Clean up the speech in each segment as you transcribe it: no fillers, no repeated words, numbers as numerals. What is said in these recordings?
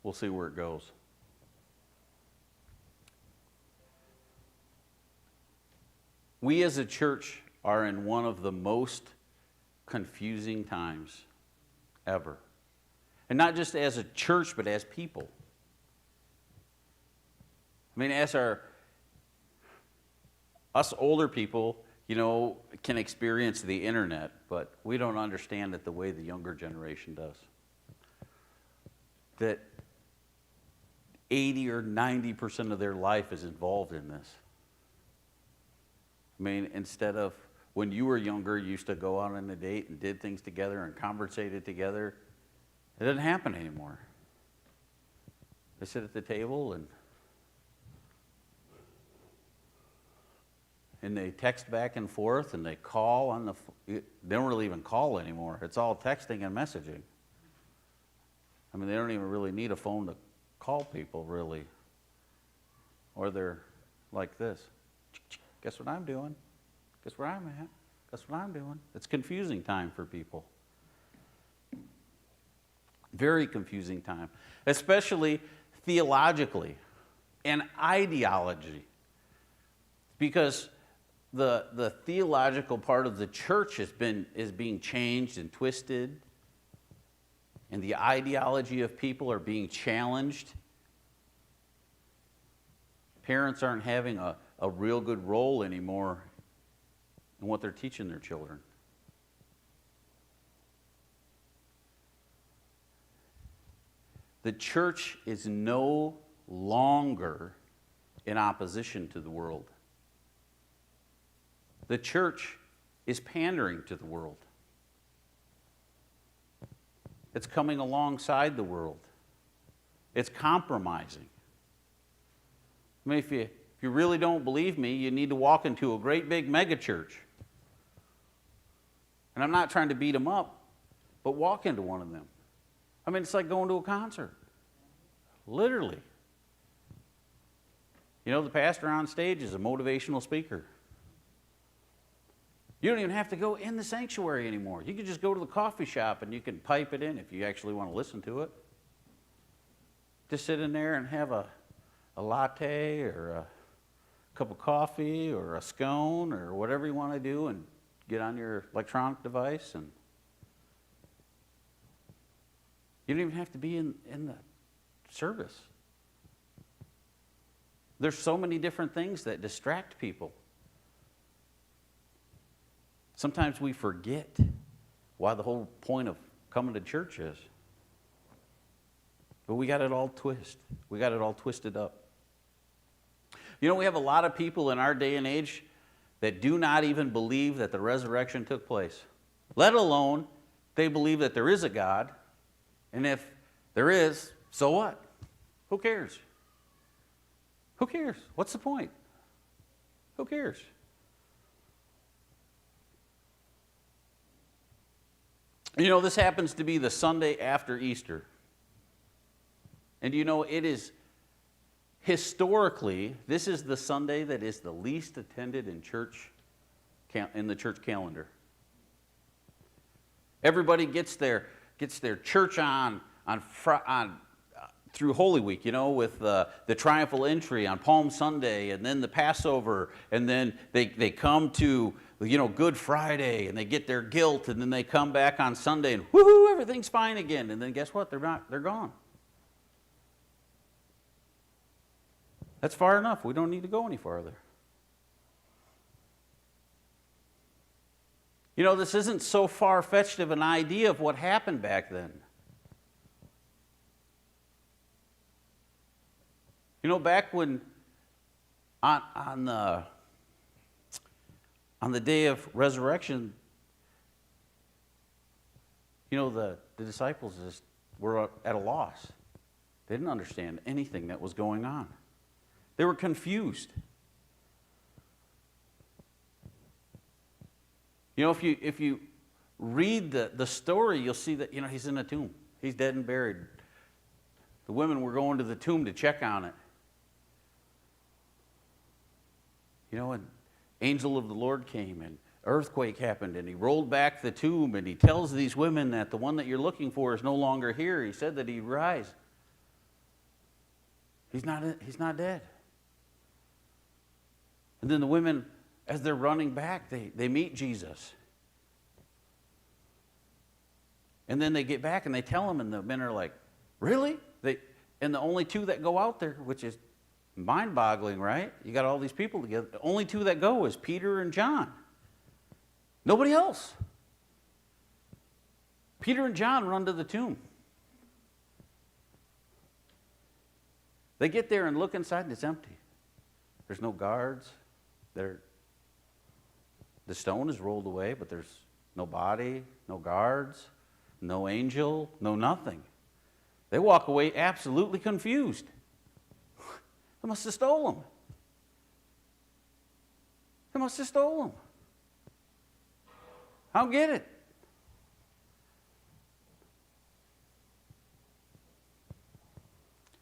We'll see where it goes. We as a church are in one of the most confusing times ever. And not just as a church, but as people. I mean, as us older people, can experience the internet, but we don't understand it the way the younger generation does. That 80 or 90% of their life is involved in this. I mean, instead of when you were younger, you used to go out on a date and did things together and conversated together. It doesn't happen anymore. They sit at the table and they text back and forth and they call on they don't really even call anymore. It's all texting and messaging. I mean, they don't even really need a phone to call people, really. Or they're like this. Guess what I'm doing? Guess where I'm at? Guess what I'm doing? It's confusing time for people. Very confusing time, especially theologically and ideology. Because the theological part of the church is being changed and twisted, and the ideology of people are being challenged. Parents aren't having a real good role anymore in what they're teaching their children. The church is no longer in opposition to the world. The church is pandering to the world. It's coming alongside the world. It's compromising. I mean, if you really don't believe me, you need to walk into a great big mega church. And I'm not trying to beat them up, but walk into one of them. I mean, it's like going to a concert. Literally. The pastor on stage is a motivational speaker. You don't even have to go in the sanctuary anymore. You can just go to the coffee shop and you can pipe it in if you actually want to listen to it. Just sit in there and have a latte or a cup of coffee or a scone or whatever you want to do and get on your electronic device. And you don't even have to be in the service. There's so many different things that distract people. Sometimes we forget why the whole point of coming to church is. But we got it all twisted. We got it all twisted up. We have a lot of people in our day and age that do not even believe that the resurrection took place. Let alone they believe that there is a God. And if there is, so what? Who cares? Who cares? What's the point? Who cares? This happens to be the Sunday after Easter. And it is historically, this is the Sunday that is the least attended in the church calendar. Everybody gets their church on through Holy Week, with the triumphal entry on Palm Sunday, and then the Passover, and then they come to Good Friday, and they get their guilt, and then they come back on Sunday, and woohoo, everything's fine again. And then guess what? They're gone. That's far enough. We don't need to go any farther. This isn't so far-fetched of an idea of what happened back then. Back when on the day of resurrection, the disciples just were at a loss. They didn't understand anything that was going on. They were confused. If you read the story, you'll see that he's in a tomb. He's dead and buried. The women were going to the tomb to check on it. An angel of the Lord came and earthquake happened and he rolled back the tomb and he tells these women that the one that you're looking for is no longer here. He said that he'd rise. He's not dead. And then the women, as they're running back, they meet Jesus. And then they get back and they tell him, and the men are like, really? And the only two that go out there, which is mind-boggling, right? You got all these people together. The only two that go is Peter and John. Nobody else. Peter and John run to the tomb. They get there and look inside, and it's empty. There's no guards. The stone is rolled away, but there's no body, no guards, no angel, no nothing. They walk away absolutely confused. They must have stolen them. They must have stolen them. I don't get it.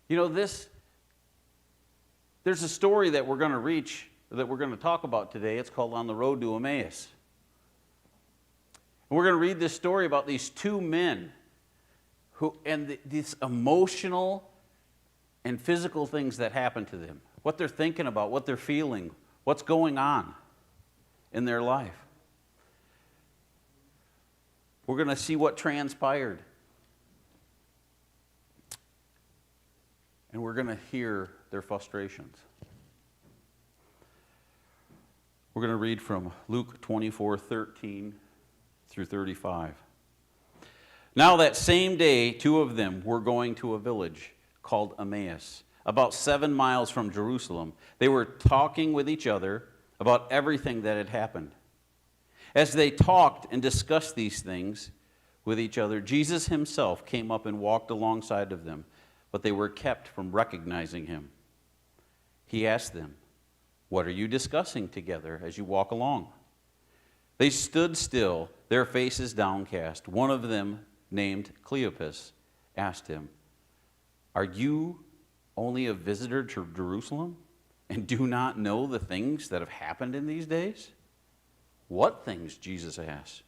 You know, there's a story that we're going to talk about today. It's called On the Road to Emmaus. And we're going to read this story about these two men these emotional and physical things that happen to them, what they're thinking about, what they're feeling, what's going on in their life. We're going to see what transpired. And we're going to hear their frustrations. We're going to read from Luke 24:13 through 35. Now that same day, two of them were going to a village called Emmaus, about 7 miles from Jerusalem. They were talking with each other about everything that had happened. As they talked and discussed these things with each other, Jesus himself came up and walked alongside of them, but they were kept from recognizing him. He asked them, "What are you discussing together as you walk along?" They stood still, their faces downcast. One of them, named Cleopas, asked him, "Are you only a visitor to Jerusalem and do not know the things that have happened in these days?" "What things?" Jesus asked.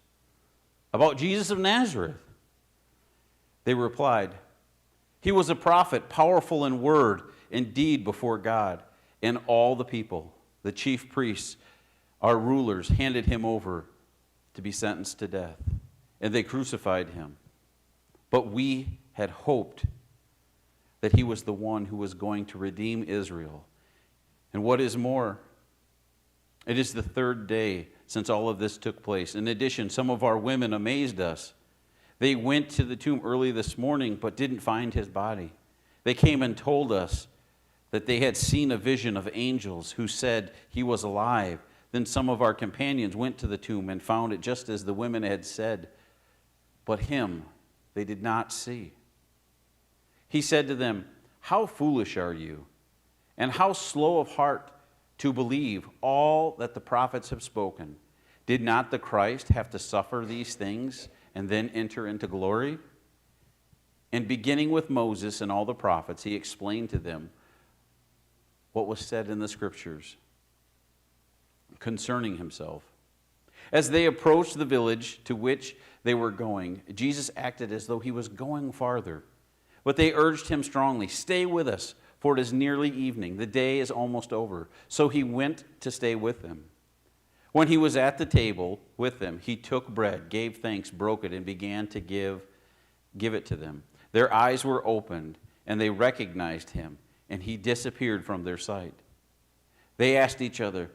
"About Jesus of Nazareth." They replied, "He was a prophet, powerful in word and deed before God and all the people. The chief priests, our rulers, handed him over to be sentenced to death, and they crucified him. But we had hoped that he was the one who was going to redeem Israel. And what is more, it is the third day since all of this took place. In addition, some of our women amazed us. They went to the tomb early this morning, but didn't find his body. They came and told us that they had seen a vision of angels who said he was alive. Then some of our companions went to the tomb and found it just as the women had said, but him they did not see." He said to them, "How foolish are you, and how slow of heart to believe all that the prophets have spoken? Did not the Christ have to suffer these things and then enter into glory?" And beginning with Moses and all the prophets, he explained to them what was said in the scriptures concerning himself. As they approached the village to which they were going, Jesus acted as though he was going farther. But they urged him strongly, "Stay with us, for it is nearly evening. The day is almost over." So he went to stay with them. When he was at the table with them, he took bread, gave thanks, broke it, and began to give it to them. Their eyes were opened, and they recognized him, and he disappeared from their sight. They asked each other,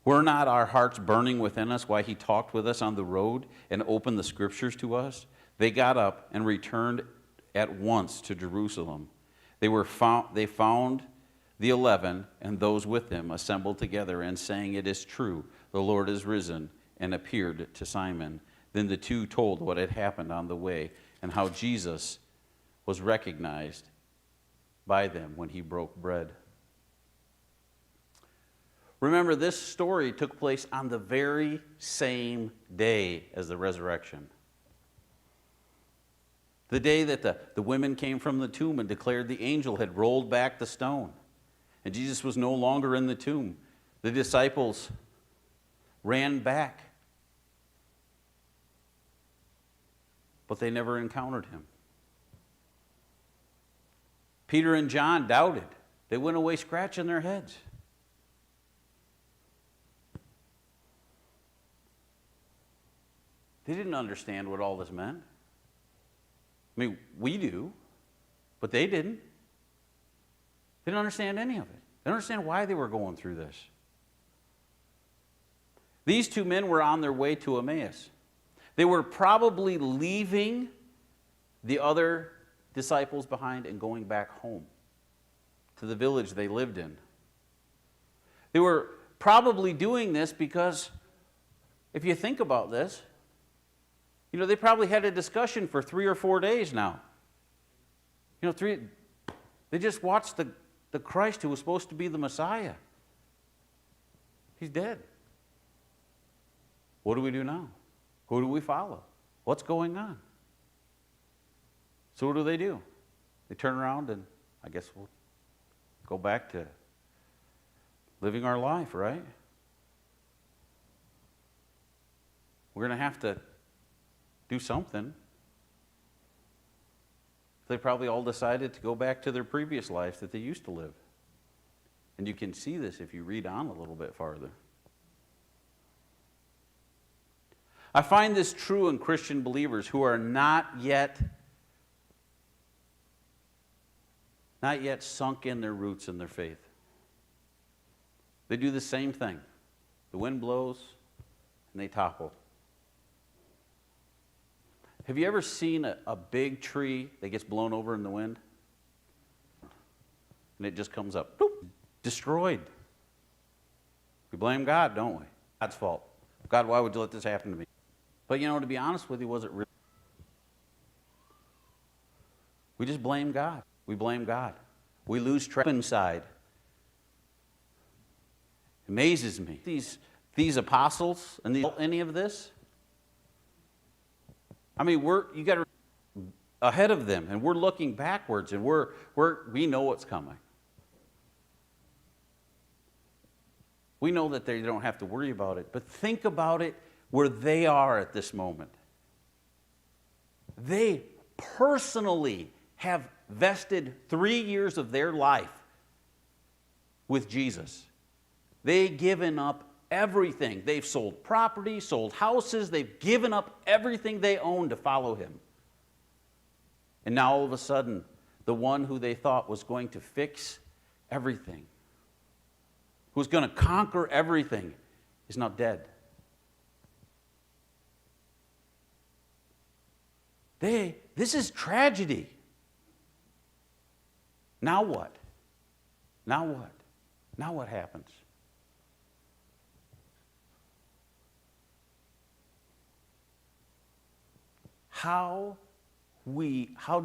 "Were not our hearts burning within us while he talked with us on the road and opened the scriptures to us?" They got up and returned at once to Jerusalem. They found the 11 and those with them assembled together and saying, "It is true, the Lord is risen and appeared to Simon." Then the two told what had happened on the way and how Jesus was recognized by them when he broke bread. Remember, this story took place on the very same day as the resurrection. The day that the women came from the tomb and declared the angel had rolled back the stone. And Jesus was no longer in the tomb. The disciples ran back. But they never encountered him. Peter and John doubted. They went away scratching their heads. They didn't understand what all this meant. I mean, we do, but they didn't. They didn't understand any of it. They didn't understand why they were going through this. These two men were on their way to Emmaus. They were probably leaving the other disciples behind and going back home to the village they lived in. They were probably doing this because, if you think about this, they probably had a discussion for 3 or 4 days now. They just watched the Christ who was supposed to be the Messiah. He's dead. What do we do now? Who do we follow? What's going on? So what do? They turn around and I guess we'll go back to living our life, right? We're going to have to do something. They probably all decided to go back to their previous lives that they used to live. And you can see this if you read on a little bit farther. I find this true in Christian believers who are not yet sunk in their roots in their faith. They do the same thing. The wind blows and they topple. Have you ever seen a big tree that gets blown over in the wind? And it just comes up, boop, destroyed. We blame God, don't we? God's fault. God, why would you let this happen to me? But to be honest with you, was it really? We just blame God. We blame God. We lose track inside. It amazes me. These apostles and any of this. I mean, you got to ahead of them, and we're looking backwards, and we know what's coming. We know that they don't have to worry about it, but think about it where they are at this moment. They personally have vested 3 years of their life with Jesus. They've given up everything. They've sold property, sold houses. They've given up everything they own to follow him. And now all of a sudden, the one who they thought was going to fix everything, who's going to conquer everything, is now dead. This is tragedy. Now what? Now what? Now what happens? How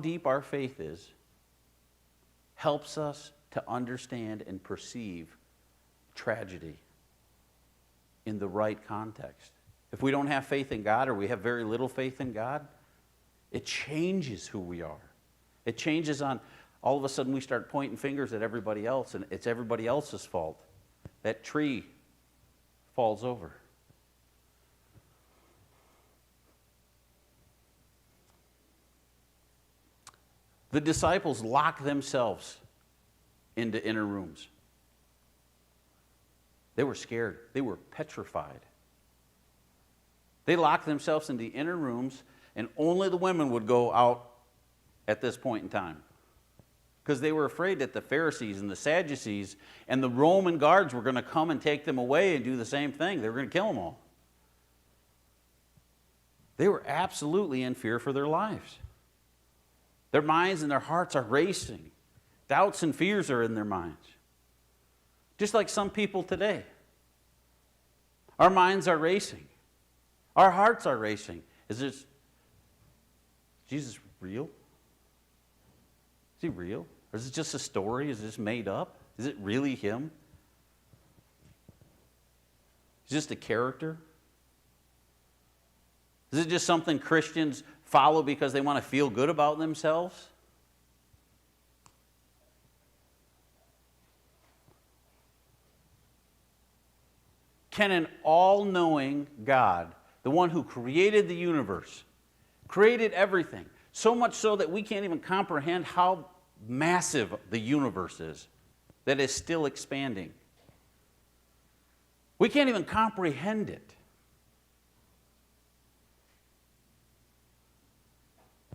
deep our faith is helps us to understand and perceive tragedy in the right context. If we don't have faith in God, or we have very little faith in God, it changes who we are. It changes on, all of a sudden we start pointing fingers at everybody else, and it's everybody else's fault. That tree falls over. The disciples locked themselves into inner rooms. They were scared. They were petrified. They locked themselves in the inner rooms, and only the women would go out at this point in time, because they were afraid that the Pharisees and the Sadducees and the Roman guards were going to come and take them away and do the same thing. They were going to kill them all. They were absolutely in fear for their lives. Their minds and their hearts are racing. Doubts and fears are in their minds. Just like some people today. Our minds are racing. Our hearts are racing. Is Jesus real? Is he real? Or is it just a story? Is this made up? Is it really him? Is it just a character? Is it just something Christians follow because they want to feel good about themselves? Can an all-knowing God, the one who created the universe, created everything, so much so that we can't even comprehend how massive the universe is, that is still expanding. We can't even comprehend it.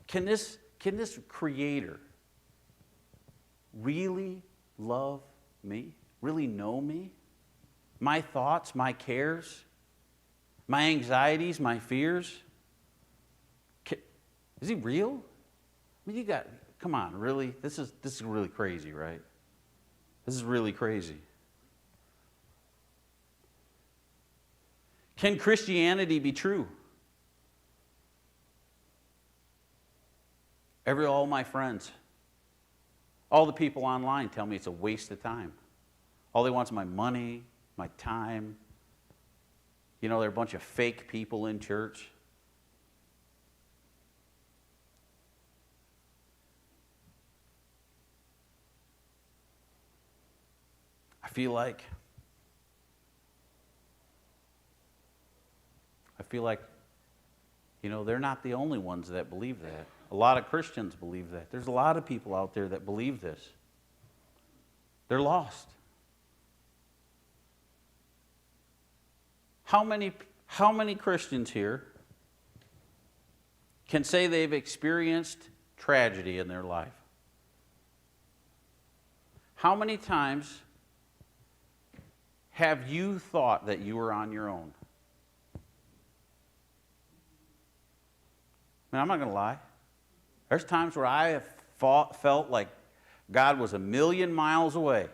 Can this Creator really love me? Really know me? My thoughts, my cares, my anxieties, my fears? Is He real? I mean, come on, really? This is really crazy, right? This is really crazy. Can Christianity be true? All my friends, all the people online tell me it's a waste of time. All they want is my money, my time. You know, they're a bunch of fake people in church. I feel like, they're not the only ones that believe that. A lot of Christians believe that. There's a lot of people out there that believe this. They're lost. How many Christians here can say they've experienced tragedy in their life? How many times have you thought that you were on your own? I mean, I'm not going to lie. There's times where I have felt like God was a million miles away.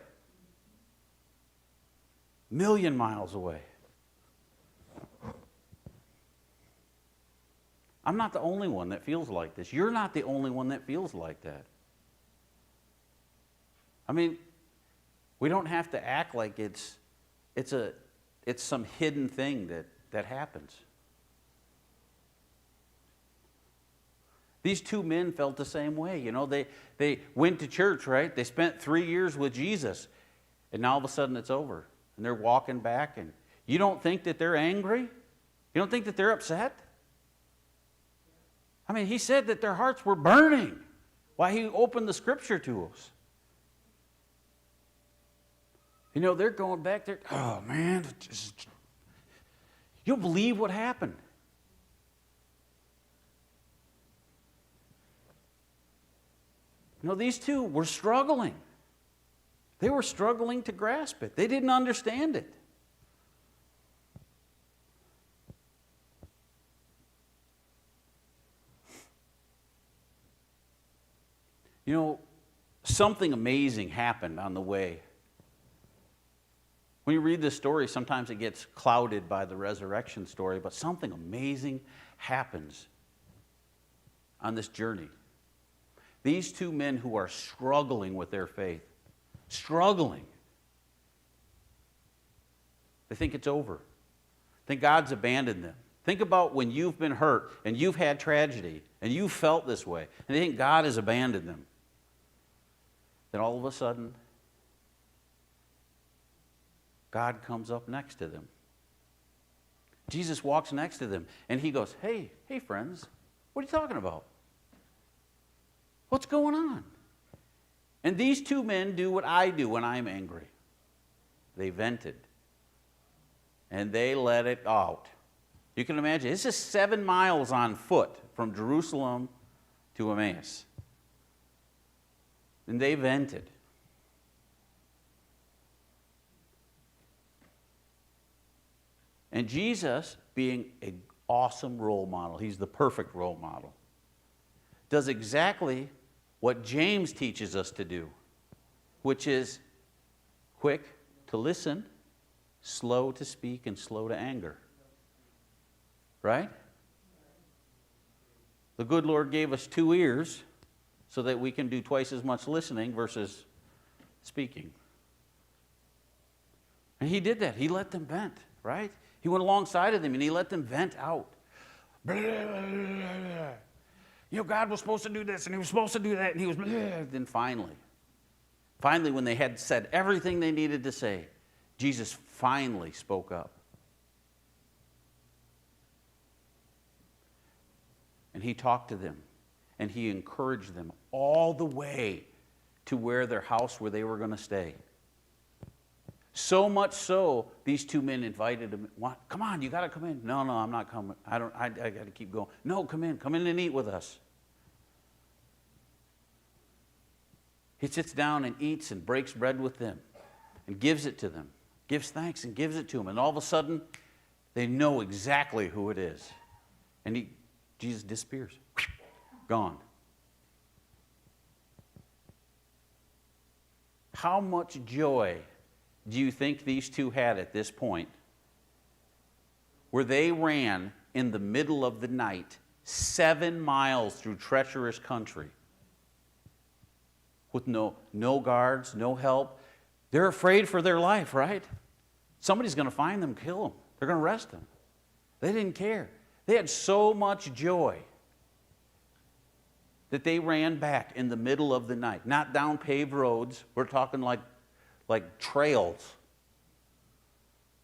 Million miles away. I'm not the only one that feels like this. You're not the only one that feels like that. I mean, we don't have to act like it's some hidden thing that happens. These two men felt the same way. You know, they went to church, right? They spent 3 years with Jesus, and now all of a sudden it's over. And they're walking back, and you don't think that they're angry? You don't think that they're upset? I mean, he said that their hearts were burning while he opened the scripture to us. You know, they're going back there, oh man, you'll believe what happened. You know, these two were struggling. They were struggling to grasp it. They didn't understand it. You know, something amazing happened on the way. When you read this story, sometimes it gets clouded by the resurrection story, but something amazing happens on this journey. These two men who are struggling with their faith, struggling, they think it's over. Think God's abandoned them. Think about when you've been hurt and you've had tragedy and you've felt this way, and they think God has abandoned them. Then all of a sudden, God comes up next to them. Jesus walks next to them, and he goes, hey friends, what are you talking about? What's going on? And these two men do what I do when I'm angry. They vented. And they let it out. You can imagine, this is 7 miles on foot from Jerusalem to Emmaus. And they vented. And Jesus, being an awesome role model, he's the perfect role model, does exactly what James teaches us to do, which is quick to listen, slow to speak, and slow to anger. Right? The good Lord gave us 2 ears so that we can do twice as much listening versus speaking. And he did that. He let them vent, right? He went alongside of them and he let them vent out. Blah, blah, blah, blah. You know, God was supposed to do this and he was supposed to do that, and he was... Then finally, when they had said everything they needed to say, Jesus finally spoke up. And he talked to them and he encouraged them all the way to their house where they were going to stay. So much so, these two men invited him. Come on, you got to come in. No, I'm not coming. I got to keep going. No, come in and eat with us. He sits down and eats and breaks bread with them and gives it to them, gives thanks and gives it to them. And all of a sudden, they know exactly who it is. And Jesus disappears. Gone. How much joy do you think these two had at this point, where they ran in the middle of the night 7 miles through treacherous country with no guards, no help? They're afraid for their life, right? Somebody's going to find them, kill them. They're going to arrest them. They didn't care. They had so much joy that they ran back in the middle of the night. Not down paved roads. We're talking like trails.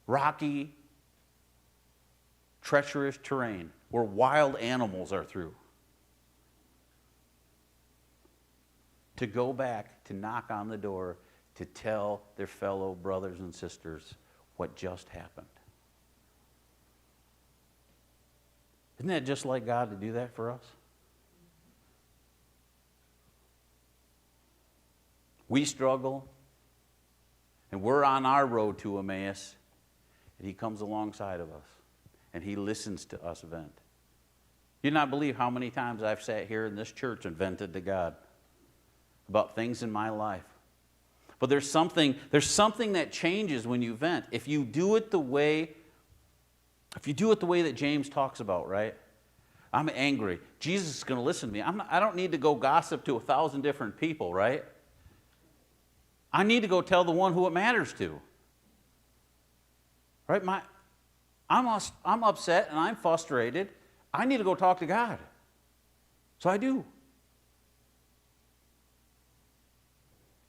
Rocky, treacherous terrain where wild animals are through. To go back, to knock on the door, to tell their fellow brothers and sisters what just happened. Isn't that just like God to do that for us? We struggle, and we're on our road to Emmaus, and He comes alongside of us, and He listens to us vent. You do not believe how many times I've sat here in this church and vented to God about things in my life. But there's something that changes when you vent. If you do it the way that James talks about, right? I'm angry. Jesus is going to listen to me. I don't need to go gossip to 1,000 different people, right? I need to go tell the one who it matters to. Right? I'm upset and I'm frustrated. I need to go talk to God. So I do.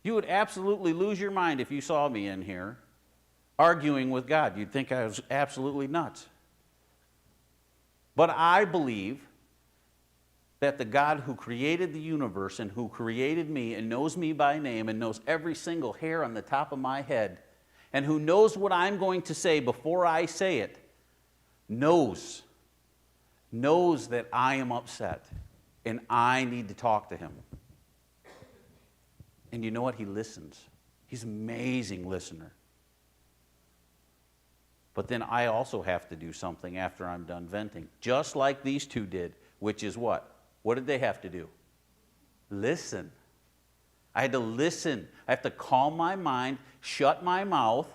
You would absolutely lose your mind if you saw me in here arguing with God. You'd think I was absolutely nuts. But I believe that the God who created the universe and who created me and knows me by name and knows every single hair on the top of my head and who knows what I'm going to say before I say it, knows that I am upset and I need to talk to Him. And you know what? He listens. He's an amazing listener. But then I also have to do something after I'm done venting, just like these two did, which is what? What did they have to do? Listen. I had to listen. I have to calm my mind, shut my mouth,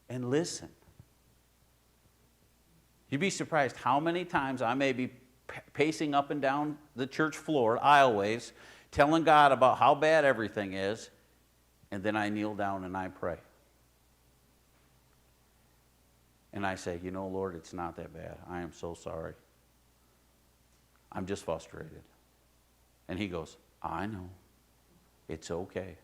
and listen. You'd be surprised how many times I may be pacing up and down the church floor, aisleways, telling God about how bad everything is, and then I kneel down and I pray. And I say, you know, Lord, it's not that bad. I am so sorry. I'm just frustrated. And He goes, I know. It's okay.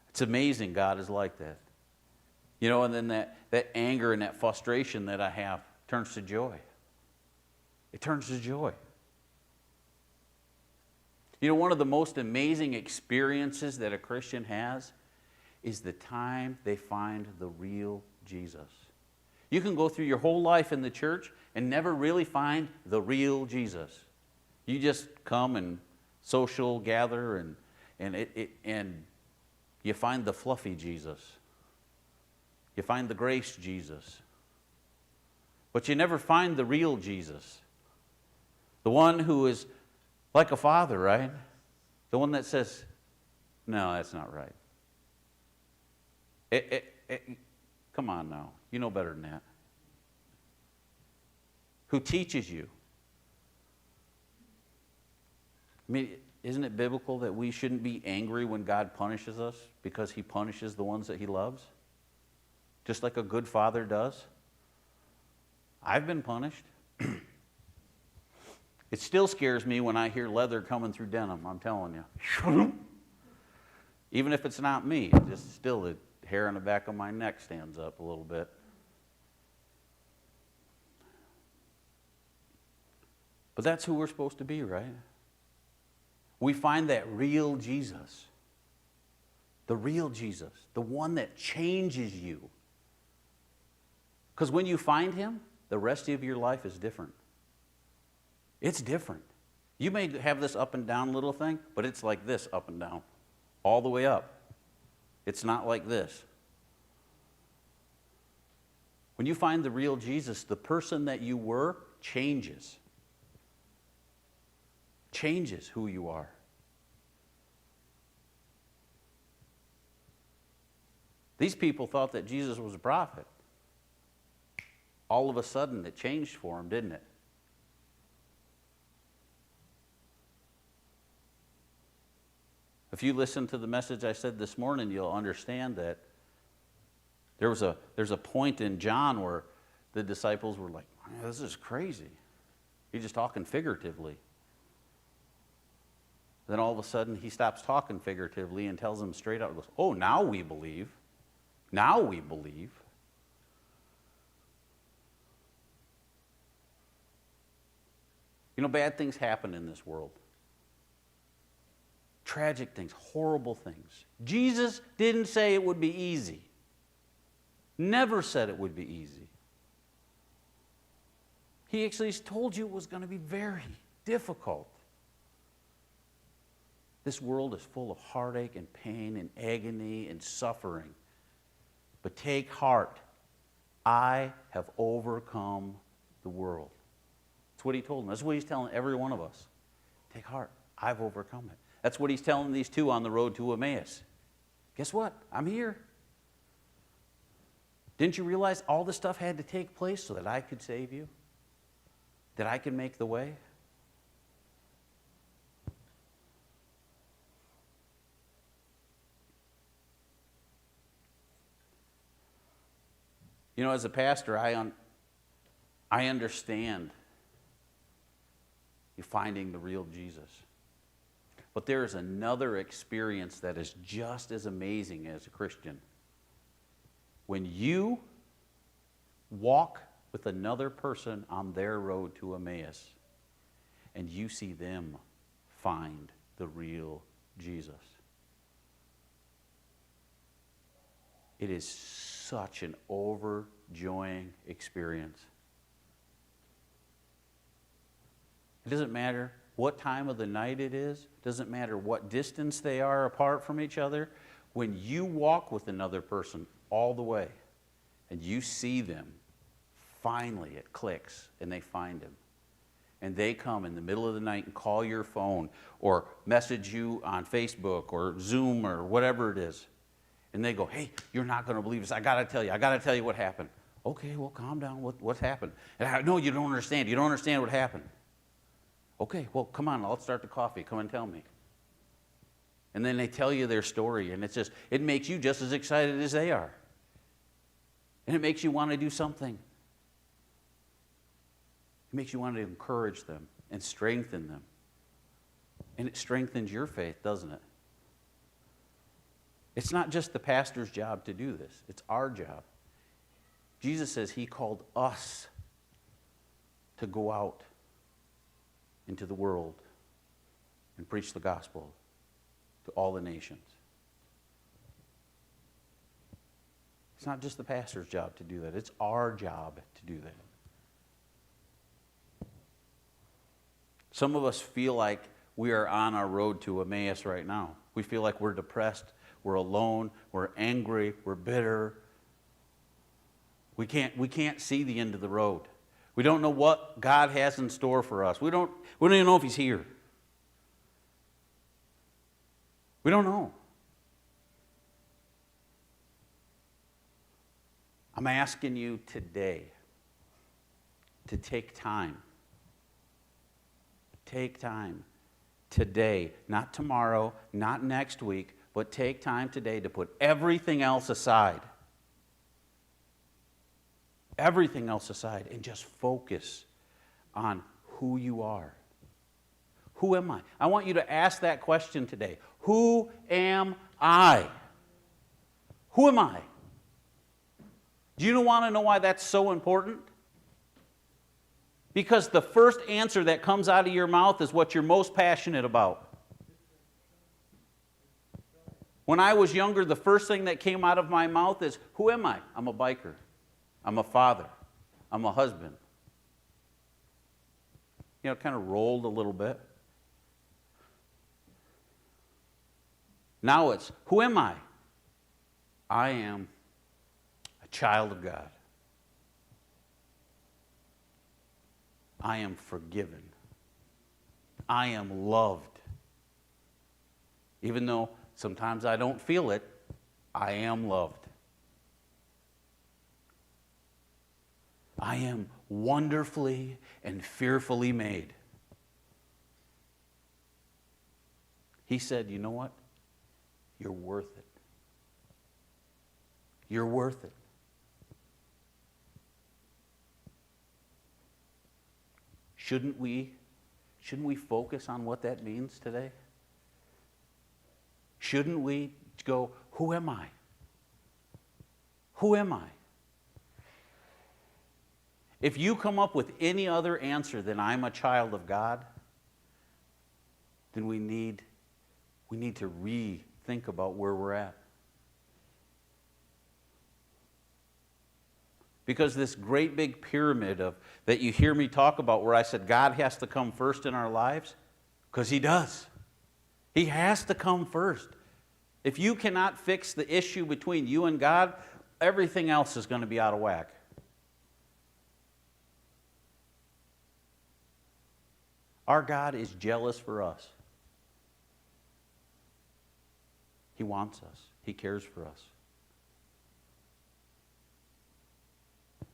It's amazing God is like that. You know, and then that anger and that frustration that I have turns to joy. It turns to joy. You know, one of the most amazing experiences that a Christian has is the time they find the real Jesus. You can go through your whole life in the church and never really find the real Jesus. You just come and social gather and you find the fluffy Jesus. You find the grace Jesus. But you never find the real Jesus. The one who is like a father, right? The one that says, no, that's not right. Come on now. You know better than that. Who teaches you. I mean, isn't it biblical that we shouldn't be angry when God punishes us because He punishes the ones that He loves? Just like a good father does. I've been punished. It still scares me when I hear leather coming through denim, I'm telling you. Even if it's not me, just still the hair on the back of my neck stands up a little bit. But that's who we're supposed to be, right? We find that real Jesus. The real Jesus, the one that changes you. Because when you find him, the rest of your life is different. It's different. You may have this up and down little thing, but it's like this up and down, all the way up. It's not like this. When you find the real Jesus, the person that you were changes. Changes who you are. These people thought that Jesus was a prophet. All of a sudden, it changed for them, didn't it? If you listen to the message I said this morning, you'll understand that there's a point in John where the disciples were like, this is crazy. He's just talking figuratively. Then all of a sudden, he stops talking figuratively and tells them straight out, goes, oh, now we believe. Now we believe. You know, bad things happen in this world. Tragic things, horrible things. Jesus didn't say it would be easy. Never said it would be easy. He actually told you it was going to be very difficult. This world is full of heartache and pain and agony and suffering. But take heart. I have overcome the world. That's what he told them. That's what he's telling every one of us. Take heart. I've overcome it. That's what he's telling these two on the road to Emmaus. Guess what? I'm here. Didn't you realize all this stuff had to take place so that I could save you? That I could make the way? You know, as a pastor, I understand you finding the real Jesus. But there is another experience that is just as amazing as a Christian. When you walk with another person on their road to Emmaus and you see them find the real Jesus. It is such an overjoying experience. It doesn't matter what time of the night it is. It doesn't matter what distance they are apart from each other. When you walk with another person all the way and you see them, finally it clicks and they find him. And they come in the middle of the night and call your phone or message you on Facebook or Zoom or whatever it is. And they go, hey, you're not going to believe this. I got to tell you what happened. Okay, well, calm down. What's happened? And no, you don't understand. You don't understand what happened. Okay, well, come on. I'll start the coffee. Come and tell me. And then they tell you their story, and it makes you just as excited as they are. And it makes you want to do something. It makes you want to encourage them and strengthen them. And it strengthens your faith, doesn't it? It's not just the pastor's job to do this. It's our job. Jesus says he called us to go out into the world and preach the gospel to all the nations. It's not just the pastor's job to do that. It's our job to do that. Some of us feel like we are on our road to Emmaus right now. We feel like we're depressed, we're alone, we're angry, we're bitter. We can't see the end of the road. We don't know what God has in store for us. We don't even know if he's here. We don't know. I'm asking you today to take time. Take time today, not tomorrow, not next week, but take time today to put everything else aside. Everything else aside and just focus on who you are. Who am I? I want you to ask that question today. Who am I? Who am I? Do you want to know why that's so important? Because the first answer that comes out of your mouth is what you're most passionate about. When I was younger, the first thing that came out of my mouth is, who am I? I'm a biker. I'm a father. I'm a husband. You know, it kind of rolled a little bit. Now it's, who am I? I am a child of God. I am forgiven. I am loved. Even though sometimes I don't feel it, I am loved. I am wonderfully and fearfully made. He said, you know what? You're worth it. You're worth it. Shouldn't we focus on what that means today? Shouldn't we go, who am I? Who am I? If you come up with any other answer than I'm a child of God, then we need to rethink about where we're at. Because this great big pyramid that you hear me talk about, where I said God has to come first in our lives, because He does. He has to come first. If you cannot fix the issue between you and God, everything else is going to be out of whack. Our God is jealous for us. He wants us. He cares for us.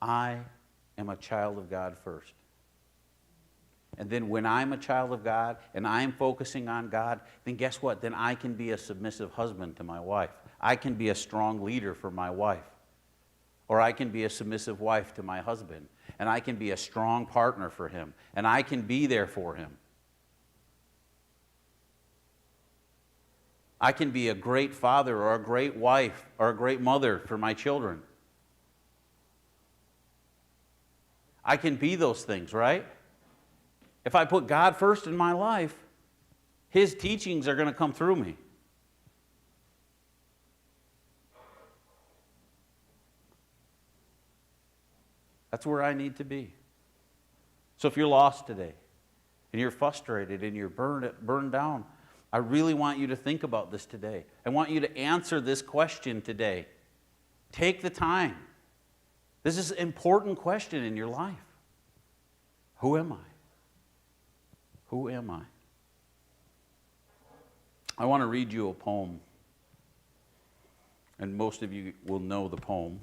I am a child of God first. And then when I'm a child of God and I'm focusing on God, then guess what? Then I can be a submissive husband to my wife. I can be a strong leader for my wife. Or I can be a submissive wife to my husband. And I can be a strong partner for him. And I can be there for him. I can be a great father or a great wife or a great mother for my children. I can be those things, right? If I put God first in my life, His teachings are going to come through me. That's where I need to be. So if you're lost today, and you're frustrated, and you're burned down, I really want you to think about this today. I want you to answer this question today. Take the time. This is an important question in your life. Who am I? Who am I? I want to read you a poem. And most of you will know the poem.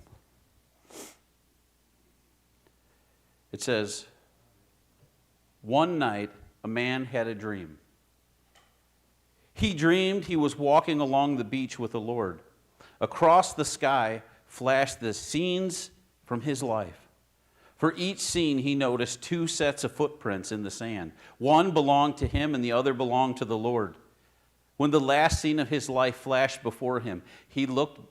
It says, one night a man had a dream. He dreamed he was walking along the beach with the Lord. Across the sky flashed the scenes from his life. For each scene he noticed two sets of footprints in the sand. One belonged to him and the other belonged to the Lord. When the last scene of his life flashed before him, he looked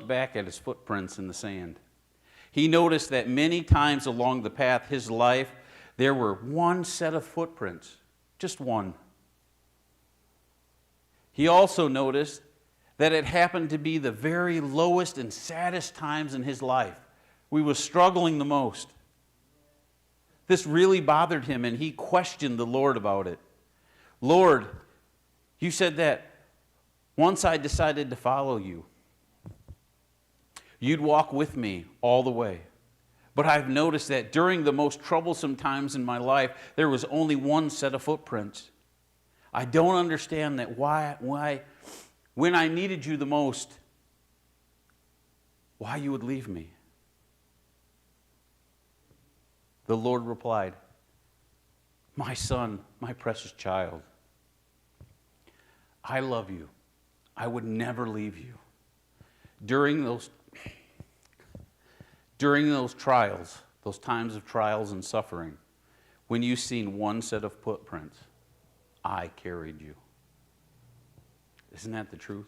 back at his footprints in the sand. He noticed that many times along the path his life, there were one set of footprints, just one. He also noticed that it happened to be the very lowest and saddest times in his life. We were struggling the most. This really bothered him, and he questioned the Lord about it. Lord, you said that once I decided to follow you, you'd walk with me all the way. But I've noticed that during the most troublesome times in my life, there was only one set of footprints. I don't understand that why when I needed you the most, why you would leave me. The Lord replied, my son, my precious child, I love you. I would never leave you. During those trials, those times of trials and suffering, when you've seen one set of footprints, I carried you. Isn't that the truth?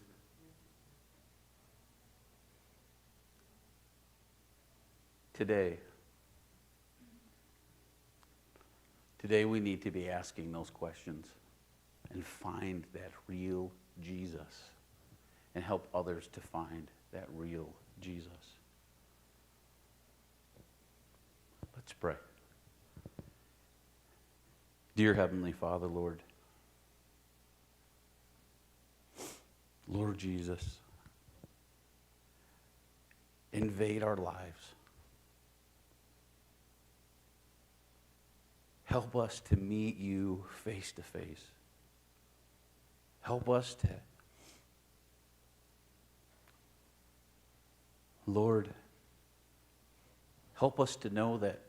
Today we need to be asking those questions and find that real Jesus and help others to find that real Jesus. Let's pray. Dear Heavenly Father, Lord Jesus, invade our lives. Help us to meet you face to face. Help us to, Lord, help us to know that